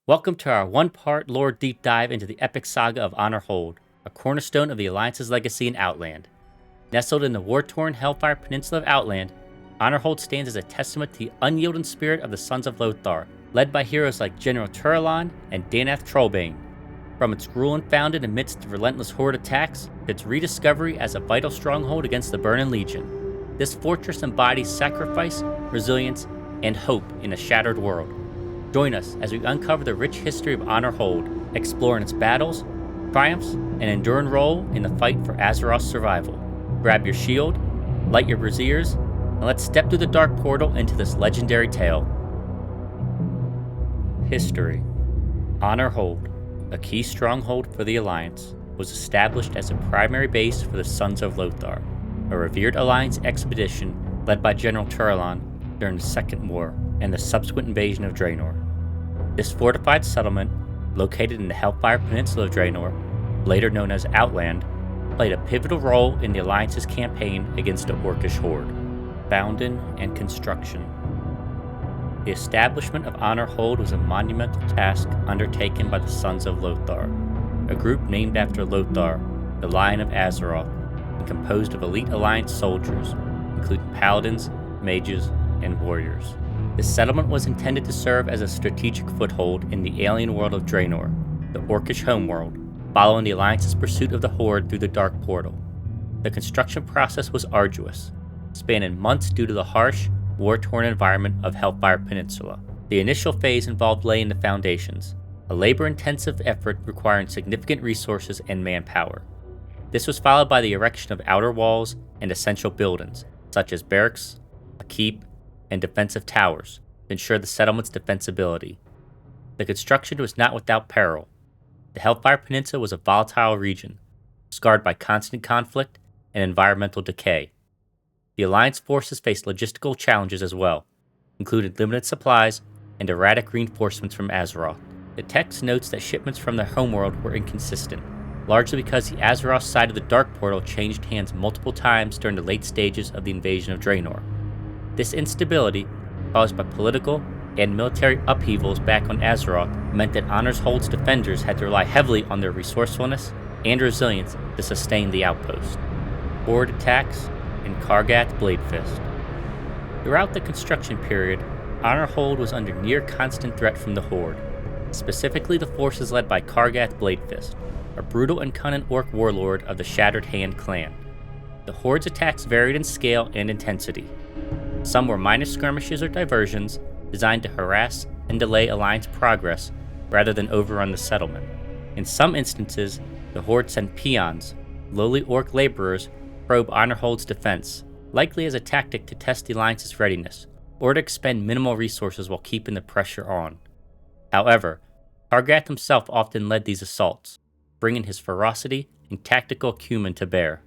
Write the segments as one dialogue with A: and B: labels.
A: Welcome to our one-part lore deep dive into the epic saga of Honor Hold, a cornerstone of the Alliance's legacy in Outland. Nestled in the war-torn Hellfire Peninsula of Outland, Honor Hold stands as a testament to the unyielding spirit of the Sons of Lothar, led by heroes like General Turalyon and Danath Trollbane. From its grueling founded amidst the relentless Horde attacks, to its rediscovery as a vital stronghold against the Burning Legion, this fortress embodies sacrifice, resilience, and hope in a shattered world. Join us as we uncover the rich history of Honor Hold, exploring its battles, triumphs, and enduring role in the fight for Azeroth's survival. Grab your shield, light your braziers, and let's step through the dark portal into this legendary tale. History. Honor Hold, a key stronghold for the Alliance, was established as a primary base for the Sons of Lothar, a revered Alliance expedition led by General Turalyon during the Second War and the subsequent invasion of Draenor. This fortified settlement, located in the Hellfire Peninsula of Draenor, later known as Outland, played a pivotal role in the Alliance's campaign against the Orcish Horde. Founding and construction. The establishment of Honor Hold was a monumental task undertaken by the Sons of Lothar, a group named after Lothar, the Lion of Azeroth, and composed of elite Alliance soldiers, including paladins, mages, and warriors. The settlement was intended to serve as a strategic foothold in the alien world of Draenor, the Orcish homeworld, following the Alliance's pursuit of the Horde through the Dark Portal. The construction process was arduous, spanning months due to the harsh, war-torn environment of Hellfire Peninsula. The initial phase involved laying the foundations, a labor-intensive effort requiring significant resources and manpower. This was followed by the erection of outer walls and essential buildings, such as barracks, a keep, and defensive towers to ensure the settlement's defensibility. The construction was not without peril. The Hellfire Peninsula was a volatile region, scarred by constant conflict and environmental decay. The Alliance forces faced logistical challenges as well, including limited supplies and erratic reinforcements from Azeroth. The text notes that shipments from their homeworld were inconsistent, largely because the Azeroth side of the Dark Portal changed hands multiple times during the late stages of the invasion of Draenor. This instability, caused by political and military upheavals back on Azeroth, meant that Honor Hold's defenders had to rely heavily on their resourcefulness and resilience to sustain the outpost. Horde attacks and Kargath Bladefist. Throughout the construction period, Honor Hold was under near constant threat from the Horde, specifically the forces led by Kargath Bladefist, a brutal and cunning orc warlord of the Shattered Hand clan. The Horde's attacks varied in scale and intensity. Some were minor skirmishes or diversions designed to harass and delay Alliance progress rather than overrun the settlement. In some instances, the Horde sent peons, lowly orc laborers, probe Honor Hold's defense, likely as a tactic to test the Alliance's readiness, or to expend minimal resources while keeping the pressure on. However, Kargath himself often led these assaults, bringing his ferocity and tactical acumen to bear.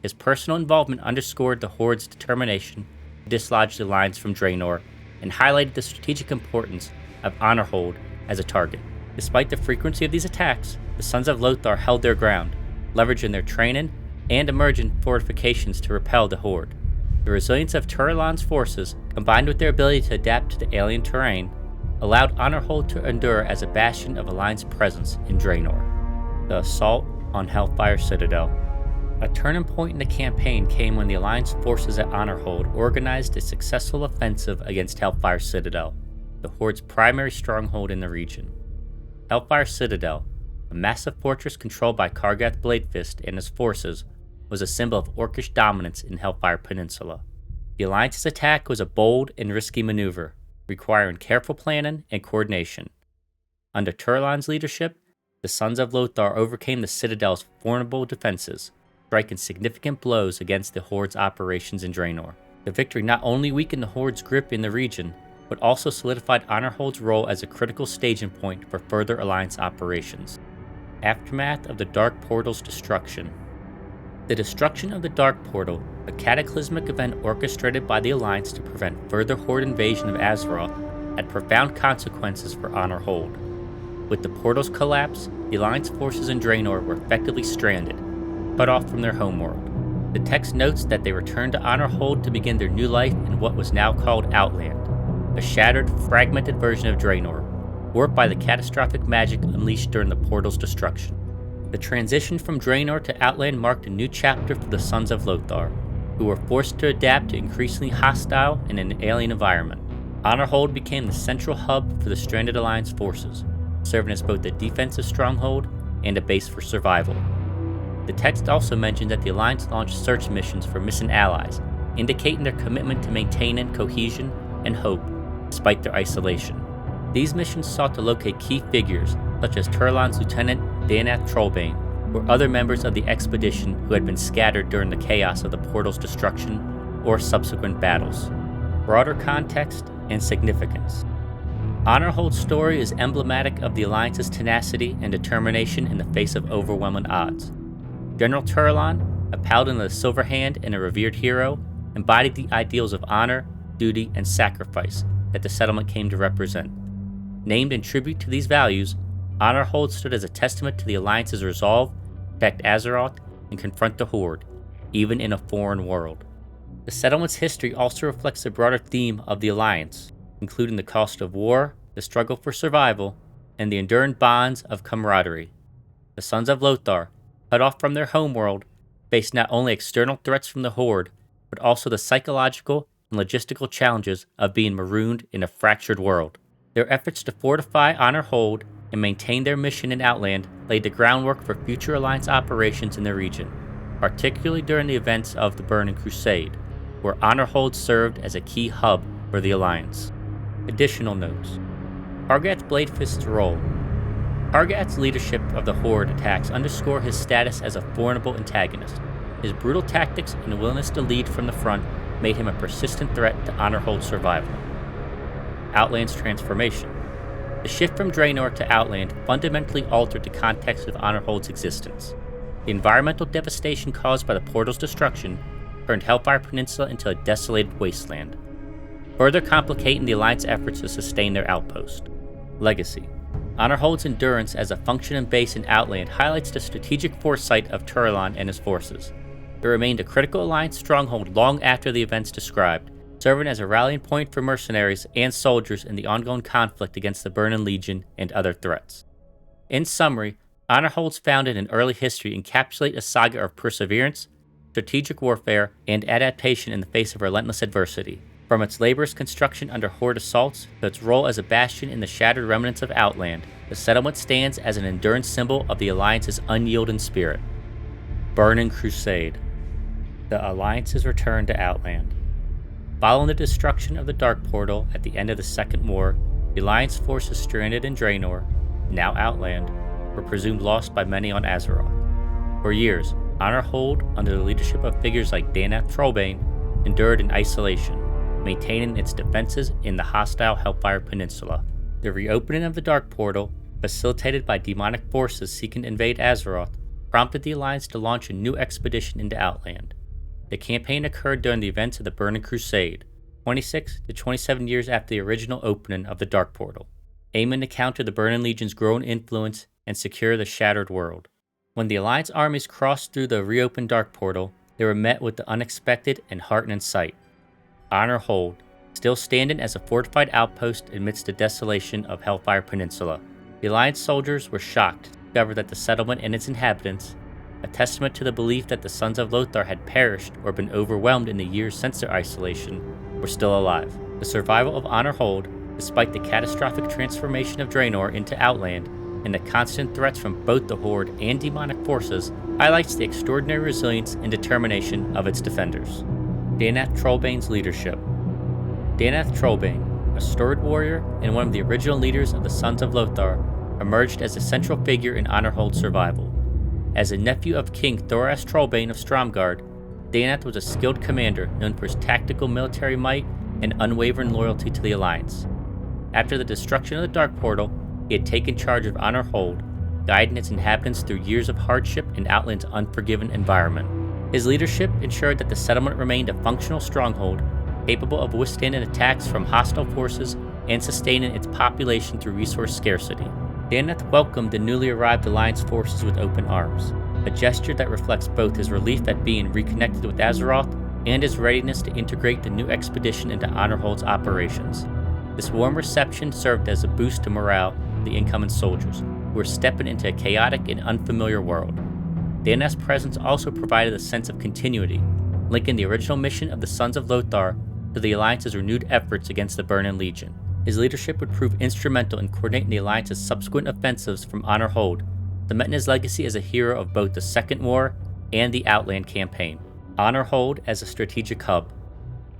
A: His personal involvement underscored the Horde's determination to dislodge the Alliance from Draenor and highlighted the strategic importance of Honor Hold as a target. Despite the frequency of these attacks, the Sons of Lothar held their ground, leveraging their training and emergent fortifications to repel the Horde. The resilience of Turalyon's forces, combined with their ability to adapt to the alien terrain, allowed Honor Hold to endure as a bastion of Alliance presence in Draenor. The assault on Hellfire Citadel. A turning point in the campaign came when the Alliance forces at Honor Hold organized a successful offensive against Hellfire Citadel, the Horde's primary stronghold in the region. Hellfire Citadel, a massive fortress controlled by Kargath Bladefist and his forces, was a symbol of Orcish dominance in Hellfire Peninsula. The Alliance's attack was a bold and risky maneuver, requiring careful planning and coordination. Under Turalyon's leadership, the Sons of Lothar overcame the Citadel's formidable defenses, striking significant blows against the Horde's operations in Draenor. The victory not only weakened the Horde's grip in the region, but also solidified Honor Hold's role as a critical staging point for further Alliance operations. Aftermath of the Dark Portal's destruction. The destruction of the Dark Portal, a cataclysmic event orchestrated by the Alliance to prevent further Horde invasion of Azeroth, had profound consequences for Honor Hold. With the portal's collapse, the Alliance forces in Draenor were effectively stranded, cut off from their homeworld. The text notes that they returned to Honor Hold to begin their new life in what was now called Outland, a shattered, fragmented version of Draenor, warped by the catastrophic magic unleashed during the portal's destruction. The transition from Draenor to Outland marked a new chapter for the Sons of Lothar, who were forced to adapt to increasingly hostile and an alien environment. Honorhold became the central hub for the stranded Alliance forces, serving as both a defensive stronghold and a base for survival. The text also mentioned that the Alliance launched search missions for missing allies, indicating their commitment to maintaining cohesion and hope despite their isolation. These missions sought to locate key figures such as Turalyon's lieutenant Danath Trollbane, or other members of the expedition who had been scattered during the chaos of the portal's destruction or subsequent battles. Broader context and significance. Honorhold's story is emblematic of the Alliance's tenacity and determination in the face of overwhelming odds. General Turalyon, a paladin of the Silver Hand and a revered hero, embodied the ideals of honor, duty, and sacrifice that the settlement came to represent. Named in tribute to these values, Honorhold stood as a testament to the Alliance's resolve to protect Azeroth and confront the Horde, even in a foreign world. The settlement's history also reflects the broader theme of the Alliance, including the cost of war, the struggle for survival, and the enduring bonds of camaraderie. The Sons of Lothar, cut off from their homeworld, faced not only external threats from the Horde, but also the psychological and logistical challenges of being marooned in a fractured world. Their efforts to fortify Honorhold and maintain their mission in Outland laid the groundwork for future Alliance operations in the region, particularly during the events of the Burning Crusade, where Honorhold served as a key hub for the Alliance. Additional notes. Hargath's Bladefist's role. Hargath's leadership of the Horde attacks underscore his status as a formidable antagonist. His brutal tactics and willingness to lead from the front made him a persistent threat to Honorhold's survival. Outland's transformation. The shift from Draenor to Outland fundamentally altered the context of Honorhold's existence. The environmental devastation caused by the portal's destruction turned Hellfire Peninsula into a desolated wasteland, further complicating the Alliance efforts to sustain their outpost. Legacy. Honorhold's endurance as a functioning base in Outland highlights the strategic foresight of Turalyon and his forces. It remained a critical Alliance stronghold long after the events described, serving as a rallying point for mercenaries and soldiers in the ongoing conflict against the Burning Legion and other threats. In summary, Honorhold's founded in early history encapsulate a saga of perseverance, strategic warfare, and adaptation in the face of relentless adversity. From its laborious construction under Horde assaults to its role as a bastion in the shattered remnants of Outland, the settlement stands as an enduring symbol of the Alliance's unyielding spirit. Burning Crusade. The Alliance's return to Outland. Following the destruction of the Dark Portal at the end of the Second War, the Alliance forces stranded in Draenor, now Outland, were presumed lost by many on Azeroth. For years, Honorhold, under the leadership of figures like Danath Trollbane, endured in isolation, maintaining its defenses in the hostile Hellfire Peninsula. The reopening of the Dark Portal, facilitated by demonic forces seeking to invade Azeroth, prompted the Alliance to launch a new expedition into Outland. The campaign occurred during the events of the Burning Crusade, 26 to 27 years after the original opening of the Dark Portal, aiming to counter the Burning Legion's growing influence and secure the shattered world. When the Alliance armies crossed through the reopened Dark Portal, they were met with the unexpected and heartening sight. Honorhold, still standing as a fortified outpost amidst the desolation of Hellfire Peninsula. The Alliance soldiers were shocked to discover that the settlement and its inhabitants, a testament to the belief that the Sons of Lothar had perished or been overwhelmed in the years since their isolation, were still alive. The survival of Honorhold, despite the catastrophic transformation of Draenor into Outland and the constant threats from both the Horde and demonic forces, highlights the extraordinary resilience and determination of its defenders. Danath Trollbane's leadership. Danath Trollbane, a storied warrior and one of the original leaders of the Sons of Lothar, emerged as a central figure in Honorhold's survival. As a nephew of King Thoras Trollbane of Stromgarde, Danath was a skilled commander known for his tactical military might and unwavering loyalty to the Alliance. After the destruction of the Dark Portal, he had taken charge of Honorhold, guiding its inhabitants through years of hardship in Outland's unforgiving environment. His leadership ensured that the settlement remained a functional stronghold, capable of withstanding attacks from hostile forces and sustaining its population through resource scarcity. Danath welcomed the newly arrived Alliance forces with open arms, a gesture that reflects both his relief at being reconnected with Azeroth and his readiness to integrate the new expedition into Honorhold's operations. This warm reception served as a boost to morale of the incoming soldiers, who were stepping into a chaotic and unfamiliar world. Danath's presence also provided a sense of continuity, linking the original mission of the Sons of Lothar to the Alliance's renewed efforts against the Burning Legion. His leadership would prove instrumental in coordinating the Alliance's subsequent offensives from Honor Hold, cementing his legacy as a hero of both the Second War and the Outland campaign. Honor Hold as a strategic hub.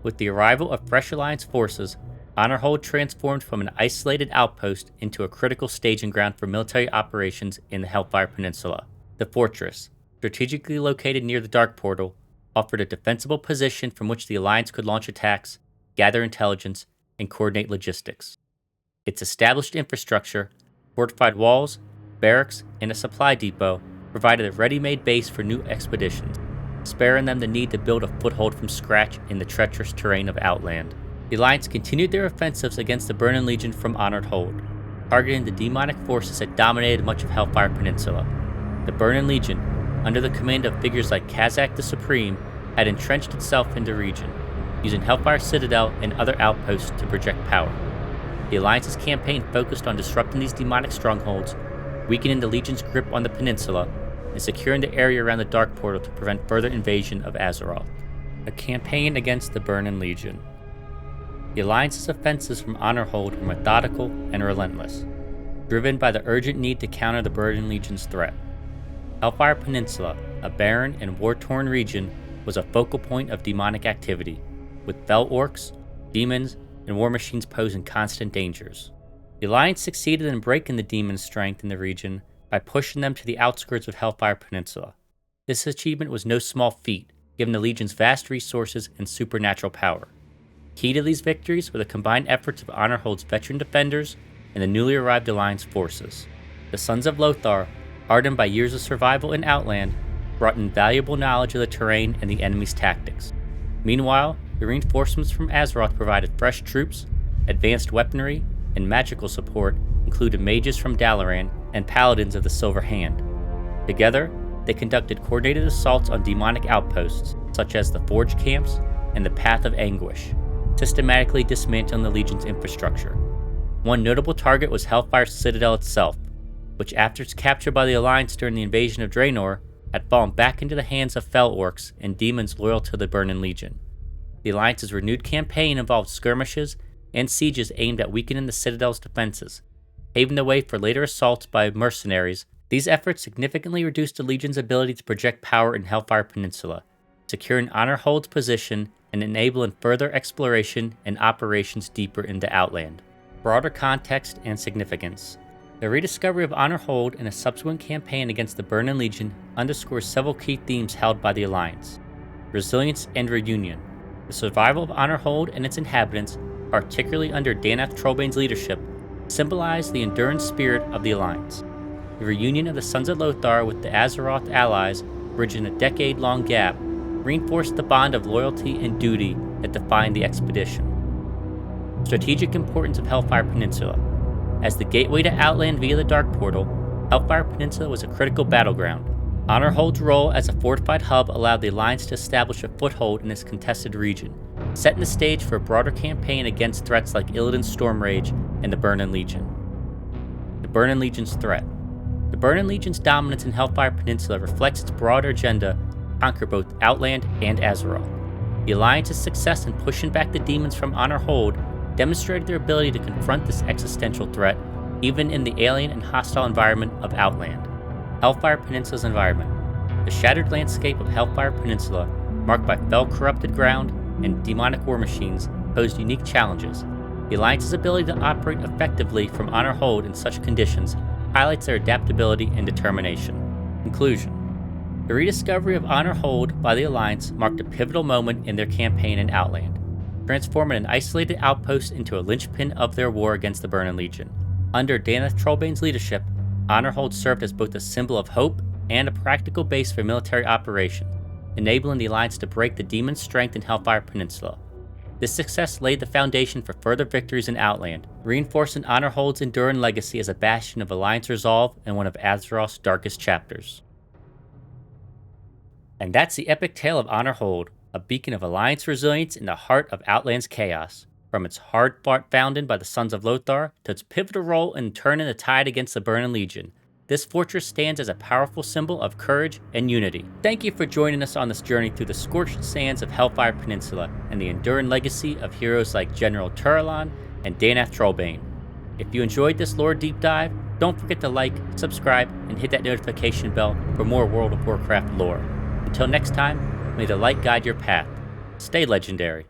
A: With the arrival of fresh Alliance forces, Honor Hold transformed from an isolated outpost into a critical staging ground for military operations in the Hellfire Peninsula. The fortress, strategically located near the Dark Portal, offered a defensible position from which the Alliance could launch attacks, gather intelligence, and coordinate logistics. Its established infrastructure, fortified walls, barracks, and a supply depot provided a ready-made base for new expeditions, sparing them the need to build a foothold from scratch in the treacherous terrain of Outland. The Alliance continued their offensives against the Burning Legion from Honored Hold, targeting the demonic forces that dominated much of Hellfire Peninsula. The Burning Legion, under the command of figures like Kazak the Supreme, had entrenched itself in the region, using Hellfire Citadel and other outposts to project power. The Alliance's campaign focused on disrupting these demonic strongholds, weakening the Legion's grip on the peninsula, and securing the area around the Dark Portal to prevent further invasion of Azeroth. A campaign against the Burning Legion. The Alliance's offensives from Honor Hold were methodical and relentless, driven by the urgent need to counter the Burning Legion's threat. Hellfire Peninsula, a barren and war-torn region, was a focal point of demonic activity, with fell orcs, demons, and war machines posing constant dangers. The Alliance succeeded in breaking the demons' strength in the region by pushing them to the outskirts of Hellfire Peninsula. This achievement was no small feat, given the Legion's vast resources and supernatural power. Key to these victories were the combined efforts of Honor Hold's veteran defenders and the newly arrived Alliance forces. The Sons of Lothar, hardened by years of survival in Outland, brought invaluable knowledge of the terrain and the enemy's tactics. Meanwhile, the reinforcements from Azeroth provided fresh troops, advanced weaponry, and magical support, including mages from Dalaran and paladins of the Silver Hand. Together, they conducted coordinated assaults on demonic outposts, such as the Forge camps and the Path of Anguish, systematically dismantling the Legion's infrastructure. One notable target was Hellfire Citadel itself, which after its capture by the Alliance during the invasion of Draenor, had fallen back into the hands of fell orcs and demons loyal to the Burning Legion. The Alliance's renewed campaign involved skirmishes and sieges aimed at weakening the Citadel's defenses, paving the way for later assaults by mercenaries. These efforts significantly reduced the Legion's ability to project power in Hellfire Peninsula, securing Honor Hold's position and enabling further exploration and operations deeper into Outland. Broader context and significance. The rediscovery of Honor Hold and a subsequent campaign against the Burning Legion underscores several key themes held by the Alliance: resilience and reunion. The survival of Honor Hold and its inhabitants, particularly under Danath Trollbane's leadership, symbolized the enduring spirit of the Alliance. The reunion of the Sons of Lothar with the Azeroth allies, bridging a decade-long gap, reinforced the bond of loyalty and duty that defined the expedition. Strategic importance of Hellfire Peninsula. As the gateway to Outland via the Dark Portal, Hellfire Peninsula was a critical battleground. Honor Hold's role as a fortified hub allowed the Alliance to establish a foothold in this contested region, setting the stage for a broader campaign against threats like Illidan's Stormrage and the Burning Legion. The Burning Legion's threat. The Burning Legion's dominance in Hellfire Peninsula reflects its broader agenda to conquer both Outland and Azeroth. The Alliance's success in pushing back the demons from Honor Hold demonstrated their ability to confront this existential threat, even in the alien and hostile environment of Outland. Hellfire Peninsula's environment. The shattered landscape of Hellfire Peninsula, marked by fell corrupted ground and demonic war machines, posed unique challenges. The Alliance's ability to operate effectively from Honor Hold in such conditions highlights their adaptability and determination. Conclusion. The rediscovery of Honor Hold by the Alliance marked a pivotal moment in their campaign in Outland, transforming an isolated outpost into a linchpin of their war against the Burning Legion. Under Danath Trollbane's leadership, Honor Hold served as both a symbol of hope and a practical base for military operations, enabling the Alliance to break the demon's strength in Hellfire Peninsula. This success laid the foundation for further victories in Outland, reinforcing Honor Hold's enduring legacy as a bastion of Alliance resolve and one of Azeroth's darkest chapters. And that's the epic tale of Honor Hold, a beacon of Alliance resilience in the heart of Outland's chaos. From its hard-fought founding by the Sons of Lothar to its pivotal role in turning the tide against the Burning Legion, this fortress stands as a powerful symbol of courage and unity. Thank you for joining us on this journey through the scorched sands of Hellfire Peninsula and the enduring legacy of heroes like General Turalyon and Danath Trollbane. If you enjoyed this lore deep dive, don't forget to like, subscribe, and hit that notification bell for more World of Warcraft lore. Until next time, may the light guide your path. Stay legendary.